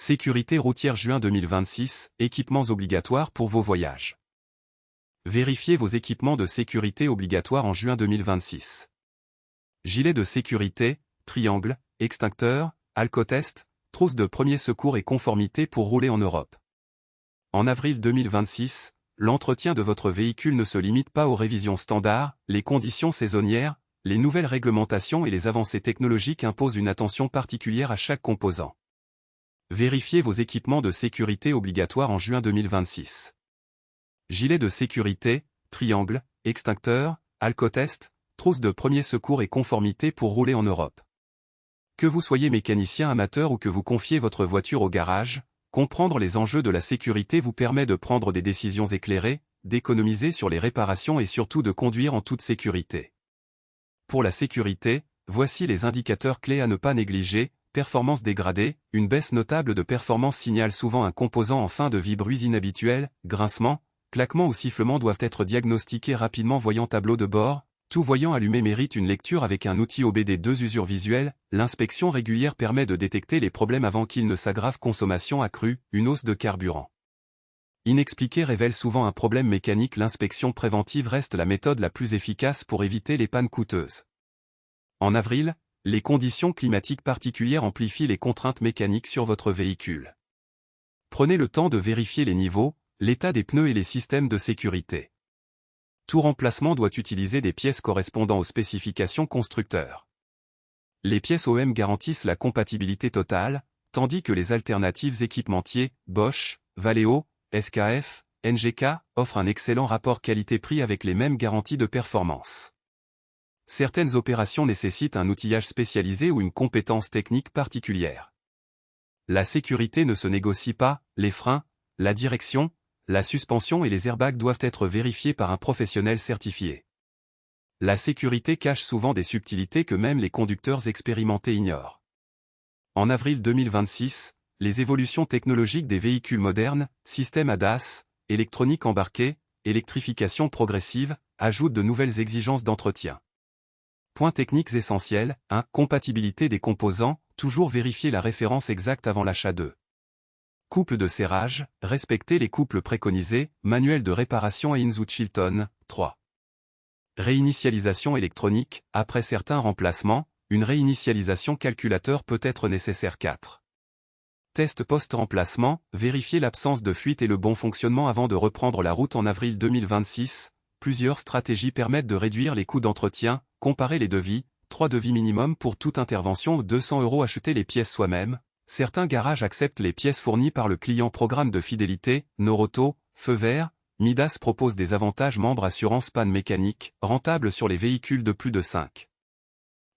Sécurité routière juin 2026, équipements obligatoires pour vos voyages. Vérifiez vos équipements de sécurité obligatoires en juin 2026. Gilet de sécurité, triangle, extincteur, alcotest, trousse de premier secours et conformité pour rouler en Europe. En avril 2026, l'entretien de votre véhicule ne se limite pas aux révisions standards, les conditions saisonnières, les nouvelles réglementations et les avancées technologiques imposent une attention particulière à chaque composant. Vérifiez vos équipements de sécurité obligatoires en juin 2026. Gilet de sécurité, triangle, extincteur, alcotest, trousse de premier secours et conformité pour rouler en Europe. Que vous soyez mécanicien amateur ou que vous confiez votre voiture au garage, comprendre les enjeux de la sécurité vous permet de prendre des décisions éclairées, d'économiser sur les réparations et surtout de conduire en toute sécurité. Pour la sécurité, voici les indicateurs clés à ne pas négliger. Performance dégradée, une baisse notable de performance signale souvent un composant en fin de vie. Bruits inhabituels, grincements, claquements ou sifflements doivent être diagnostiqués rapidement. Voyant tableau de bord, tout voyant allumé mérite une lecture avec un outil OBD2. Usure visuelle, l'inspection régulière permet de détecter les problèmes avant qu'ils ne s'aggravent. Consommation accrue, une hausse de carburant inexpliquée révèle souvent un problème mécanique. L'inspection préventive reste la méthode la plus efficace pour éviter les pannes coûteuses. En avril, les conditions climatiques particulières amplifient les contraintes mécaniques sur votre véhicule. Prenez le temps de vérifier les niveaux, l'état des pneus et les systèmes de sécurité. Tout remplacement doit utiliser des pièces correspondant aux spécifications constructeurs. Les pièces OEM garantissent la compatibilité totale, tandis que les alternatives équipementiers, Bosch, Valeo, SKF, NGK, offrent un excellent rapport qualité-prix avec les mêmes garanties de performance. Certaines opérations nécessitent un outillage spécialisé ou une compétence technique particulière. La sécurité ne se négocie pas, les freins, la direction, la suspension et les airbags doivent être vérifiés par un professionnel certifié. La sécurité cache souvent des subtilités que même les conducteurs expérimentés ignorent. En avril 2026, les évolutions technologiques des véhicules modernes, système ADAS, électronique embarquée, électrification progressive, ajoutent de nouvelles exigences d'entretien. Points techniques essentiels, 1. Compatibilité des composants, toujours vérifier la référence exacte avant l'achat. 2. Couple de serrage, respecter les couples préconisés, manuel de réparation Haynes ou Chilton. 3. Réinitialisation électronique, après certains remplacements, une réinitialisation calculateur peut être nécessaire. 4. Test post-remplacement, vérifier l'absence de fuite et le bon fonctionnement avant de reprendre la route. En avril 2026, plusieurs stratégies permettent de réduire les coûts d'entretien. Comparer les devis, 3 devis minimum pour toute intervention, 200 €. Acheter les pièces soi-même. Certains garages acceptent les pièces fournies par le client. Programme de fidélité, Noroto, Feu Vert, Midas propose des avantages. Membres assurance panne mécanique, rentable sur les véhicules de plus de 5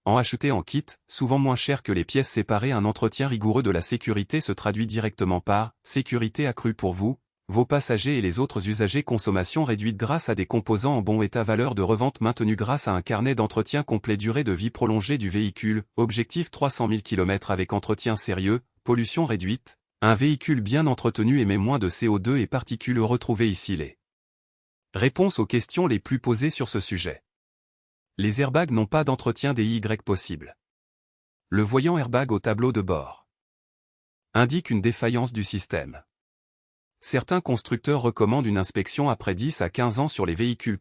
ans. Acheter en kit, souvent moins cher que les pièces séparées. Un entretien rigoureux de la sécurité se traduit directement par sécurité accrue pour vous, vos passagers et les autres usagers. Consommation réduite grâce à des composants en bon état. Valeur de revente maintenue grâce à un carnet d'entretien complet. Durée de vie prolongée du véhicule. Objectif 300 000 km avec entretien sérieux. Pollution réduite. Un véhicule bien entretenu émet moins de CO2 et particules. Retrouvez ici les réponses aux questions les plus posées sur ce sujet. Les airbags n'ont pas d'entretien DIY possible. Le voyant airbag au tableau de bord indique une défaillance du système. Certains constructeurs recommandent une inspection après 10 à 15 ans sur les véhicules